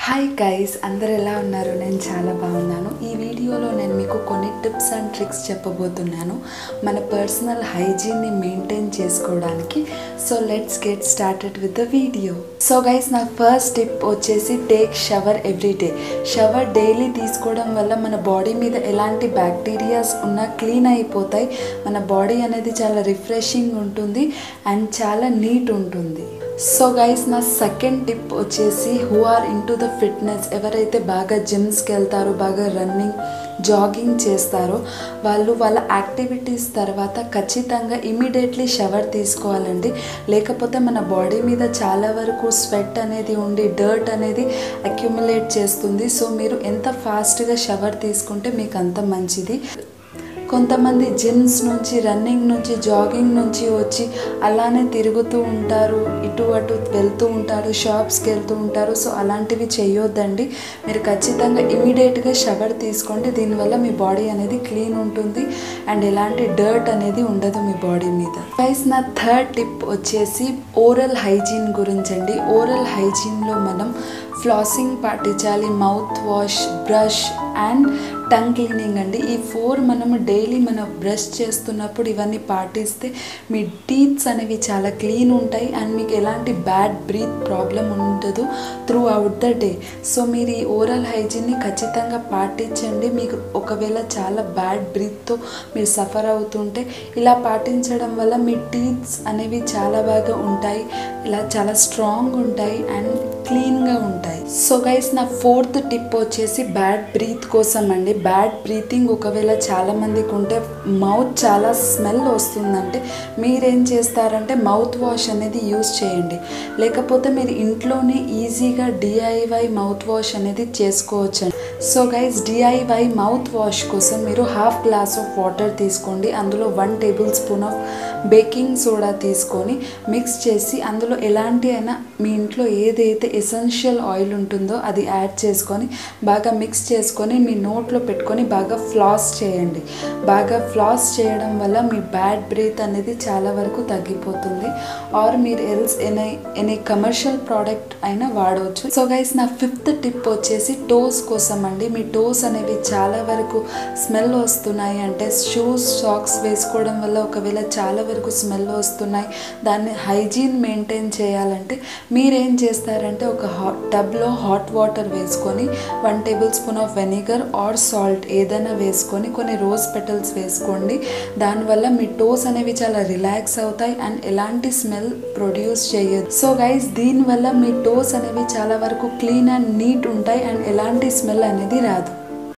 Hi guys, అందరు ఎలా ఉన్నారు? నేను చాలా బాగున్నాను. ఈ వీడియోలో నేను మీకు కొన్ని టిప్స్ అండ్ ట్రిక్స్ చెప్పబోతున్నాను మన పర్సనల్ హైజీన్ని మెయింటైన్ చేసుకోవడానికి. So let's get started with the video. So guys, నా ఫస్ట్ టిప్ వచ్చేసి take shower every day. Shower daily తీసుకోవడం వల్ల మన బాడీ మీద ఎలాంటి బ్యాక్టీరియాస్ ఉన్నా క్లీన్ అయిపోతాయి. మన బాడీ అనేది చాలా రిఫ్రెషింగ్ ఉంటుంది అండ్ చాలా నీట్ ఉంటుంది. సో గైస్, నా సెకండ్ టిప్ వచ్చేసి who are into the fitness, ఎవరైతే బాగా జిమ్స్కి వెళ్తారో, బాగా రన్నింగ్ జాగింగ్ చేస్తారో వాళ్ళ యాక్టివిటీస్ తర్వాత ఖచ్చితంగా ఇమీడియట్లీ షవర్ తీసుకోవాలండి. లేకపోతే మన బాడీ మీద చాలా వరకు స్వెట్ అనేది ఉండి డర్ట్ అనేది అక్యుములేట్ చేస్తుంది. సో మీరు ఎంత ఫాస్ట్గా షవర్ తీసుకుంటే మీకు అంత మంచిది. కొంతమంది జిమ్స్ నుంచి, రన్నింగ్ నుంచి, జాగింగ్ నుంచి వచ్చి అలానే తిరుగుతూ ఉంటారు, ఇటు అటు వెళ్తూ ఉంటారు, షాప్స్కి వెళ్తూ ఉంటారు. సో అలాంటివి చేయొద్దండి. మీరు ఖచ్చితంగా ఇమీడియట్గా షవర్ తీసుకోండి. దీనివల్ల మీ బాడీ అనేది క్లీన్ ఉంటుంది అండ్ ఎలాంటి డర్ట్ అనేది ఉండదు మీ బాడీ మీద. గైస్, నా థర్డ్ టిప్ వచ్చేసి ఓరల్ హైజీన్ గురించి అండి. ఓరల్ హైజీన్లో మనం ఫ్లాసింగ్ పాటించాలి, mouth wash, brush and tongue cleaning అండి. ఈ 4 మనము డైలీ మనం బ్రష్ చేస్తున్నప్పుడు ఇవన్నీ పాటిస్తే మీ టీత్స్ అనేవి చాలా క్లీన్ ఉంటాయి అండ్ మీకు ఎలాంటి బ్యాడ్ బ్రీత్ ప్రాబ్లం ఉండదు through out the day. So మీరు ఈ ఓరల్ హైజీన్ని ఖచ్చితంగా పాటించండి. మీకు ఒకవేళ చాలా బ్యాడ్ బ్రీత్తో మీరు సఫర్ అవుతుంటే ఇలా పాటించడం వల్ల మీ టీత్స్ అనేవి చాలా బాగా ఉంటాయి, ఇలా చాలా స్ట్రాంగ్ ఉంటాయి అండ్ క్లీన్గా ఉంటాయి. సో గైస్, నా ఫోర్త్ టిప్ వచ్చేసి బ్యాడ్ బ్రీత్ కోసం అండి. బ్యాడ్ బ్రీతింగ్ ఒకవేళ చాలామందికి ఉంటే మౌత్ చాలా స్మెల్ వస్తుందంటే మీరేం చేస్తారంటే మౌత్ వాష్ అనేది యూస్ చేయండి. లేకపోతే మీరు ఇంట్లోనే ఈజీగా డిఐవై మౌత్ వాష్ అనేది చేసుకోవచ్చు. So guys, DIY mouth wash కోసం మీరు 1/2 గ్లాస్ ఆఫ్ వాటర్ తీసుకోండి. అందులో 1 tablespoon of baking soda తీసుకొని మిక్స్ చేసి అందులో ఎలాంటి అయినా మీ ఇంట్లో ఏదైతే ఎసెన్షియల్ ఆయిల్ ఉంటుందో అది యాడ్ చేసుకొని బాగా మిక్స్ చేసుకొని మీ నోట్లో పెట్టుకొని బాగా ఫ్లాస్ చేయండి. బాగా ఫ్లాస్ చేయడం వల్ల మీ బ్యాడ్ బ్రీత్ అనేది చాలా వరకు తగ్గిపోతుంది. ఆర్ మీరు ఎల్స్ ఎనీ కమర్షియల్ ప్రోడక్ట్ అయినా వాడవచ్చు. సో గైస్, నా 5th టిప్ వచ్చేసి టోస్ కోసం అండి. మీ టోస్ అనేవి చాలా వరకు స్మెల్ వస్తున్నాయి అంటే షూస్, సాక్స్ వేసుకోవడం వల్ల ఒకవేళ చాలా వరకు స్మెల్ వస్తున్నాయి, దాన్ని హైజీన్ మెయింటైన్ చేయాలంటే మీరేం చేస్తారంటే ఒక టబ్లో హాట్ వాటర్ వేసుకొని 1 tablespoon of vinegar or salt ఏదైనా వేసుకొని కొన్ని రోజ్ పెటల్స్ వేసుకోండి. దానివల్ల మీ టోస్ అనేవి చాలా రిలాక్స్ అవుతాయి అండ్ ఎలాంటి స్మెల్ ప్రొడ్యూస్ చేయదు. సో గైస్, దీనివల్ల మీ టోస్ అనేవి చాలా వరకు క్లీన్ అండ్ నీట్ ఉంటాయి అండ్ ఎలాంటి స్మెల్ అనేది రాదు.